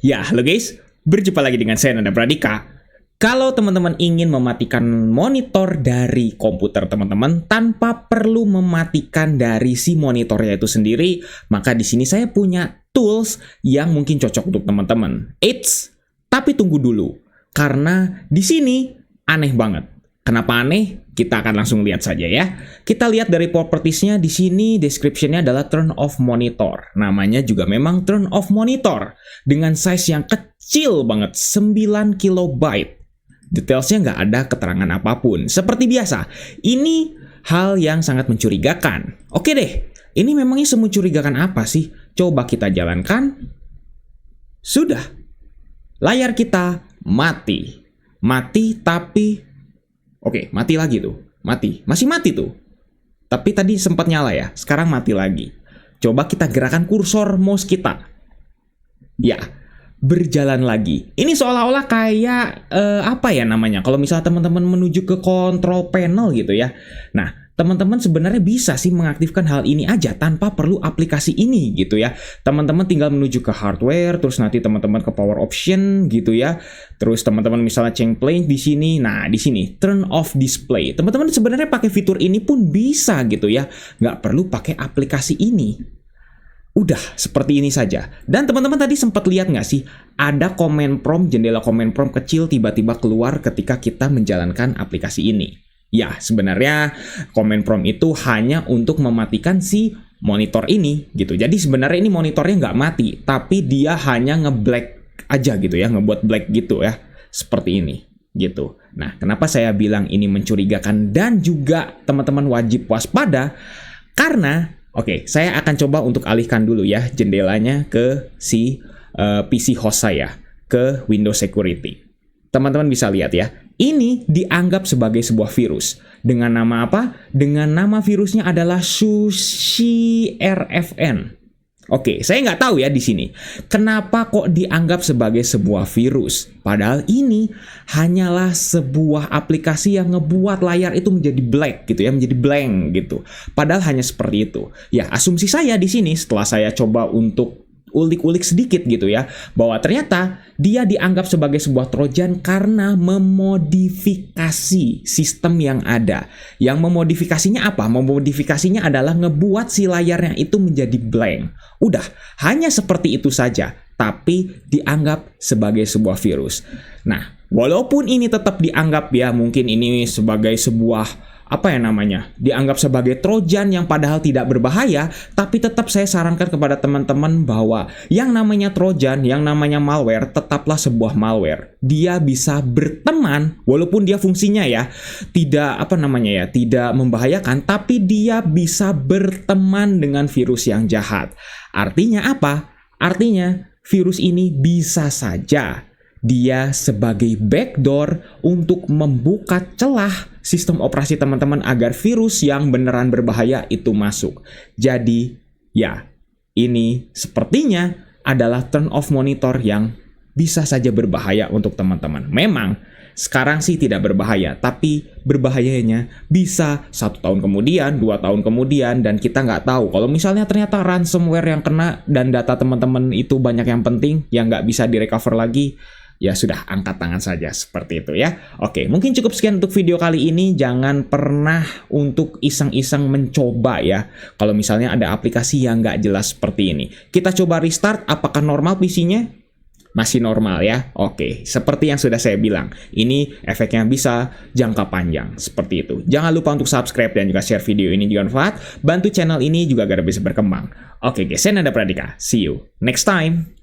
Ya, halo guys, berjumpa lagi dengan saya Nanda Pradika. Kalau teman-teman ingin mematikan monitor dari komputer teman-teman tanpa perlu mematikan dari si monitornya itu sendiri, maka di sini saya punya tools yang mungkin cocok untuk teman-teman. Eits, tapi tunggu dulu, karena di sini aneh banget. Kenapa aneh? Kita akan langsung lihat saja ya. Kita lihat dari propertiesnya di sini, description-nya adalah turn off monitor. Namanya juga memang turn off monitor dengan size yang kecil banget, 9 kilobyte. Detailsnya nggak ada keterangan apapun. Seperti biasa, ini hal yang sangat mencurigakan. Oke deh, ini memangnya semencurigakan apa sih? Coba kita jalankan. Sudah. Layar kita mati. Mati tapi... Oke, mati lagi tuh. Mati. Masih mati tuh. Tapi tadi sempat nyala ya. Sekarang mati lagi. Coba kita gerakan kursor mouse kita. Ya, berjalan lagi. Ini seolah-olah kayak apa ya namanya? Kalau misalnya teman-teman menuju ke control panel gitu ya. Nah, teman-teman sebenarnya bisa sih mengaktifkan hal ini aja tanpa perlu aplikasi ini gitu ya. Teman-teman tinggal menuju ke hardware, terus nanti teman-teman ke power option gitu ya. Terus teman-teman misalnya change plane di sini. Nah, di sini turn off display. Teman-teman sebenarnya pakai fitur ini pun bisa gitu ya. Nggak perlu pakai aplikasi ini. Udah, seperti ini saja. Dan teman-teman tadi sempat lihat nggak sih? Ada command prompt, jendela command prompt kecil tiba-tiba keluar ketika kita menjalankan aplikasi ini. Ya, sebenarnya command prompt itu hanya untuk mematikan si monitor ini gitu. Jadi sebenarnya ini monitornya nggak mati, tapi dia hanya nge-black aja gitu ya, ngebuat black gitu ya. Seperti ini gitu. Nah, kenapa saya bilang ini mencurigakan dan juga teman-teman wajib waspada? Karena oke, saya akan coba untuk alihkan dulu ya jendelanya ke si PC host saya, ke Windows Security. Teman-teman bisa lihat ya, ini dianggap sebagai sebuah virus. Dengan nama apa? Dengan nama virusnya adalah SushiRFN. Oke, saya nggak tahu ya di sini. Kenapa kok dianggap sebagai sebuah virus? Padahal ini hanyalah sebuah aplikasi yang ngebuat layar itu menjadi black gitu ya, menjadi blank gitu. Padahal hanya seperti itu. Ya, asumsi saya di sini setelah saya coba untuk ulik-ulik sedikit gitu ya, bahwa ternyata dia dianggap sebagai sebuah trojan karena memodifikasi sistem yang ada. Yang memodifikasinya apa? Memodifikasinya adalah ngebuat si layarnya itu menjadi blank. Udah, hanya seperti itu saja, tapi dianggap sebagai sebuah virus. Nah, walaupun ini tetap dianggap ya, mungkin ini sebagai sebuah apa ya namanya, dianggap sebagai trojan yang padahal tidak berbahaya, tapi tetap saya sarankan kepada teman-teman bahwa yang namanya trojan, yang namanya malware, tetaplah sebuah malware. Dia bisa berteman, walaupun dia fungsinya ya tidak apa namanya ya, tidak membahayakan, tapi dia bisa berteman dengan virus yang jahat. Artinya apa? Artinya virus ini bisa saja dia sebagai backdoor untuk membuka celah sistem operasi teman-teman agar virus yang beneran berbahaya itu masuk. Jadi, ya, ini sepertinya adalah turn off monitor yang bisa saja berbahaya untuk teman-teman. Memang, sekarang sih tidak berbahaya, tapi berbahayanya bisa 1 tahun kemudian, 2 tahun kemudian, dan kita nggak tahu. Kalau misalnya ternyata ransomware yang kena dan data teman-teman itu banyak yang penting, yang nggak bisa direcover lagi, ya sudah, angkat tangan saja seperti itu ya. Oke, mungkin cukup sekian untuk video kali ini. Jangan pernah untuk iseng-iseng mencoba ya. Kalau misalnya ada aplikasi yang nggak jelas seperti ini. Kita coba restart, apakah normal PC-nya? Masih normal ya. Oke, seperti yang sudah saya bilang, ini efeknya bisa jangka panjang seperti itu. Jangan lupa untuk subscribe dan juga share video ini jika bermanfaat. Bantu channel ini juga agar bisa berkembang. Oke guys, saya Nanda Pradika. See you next time.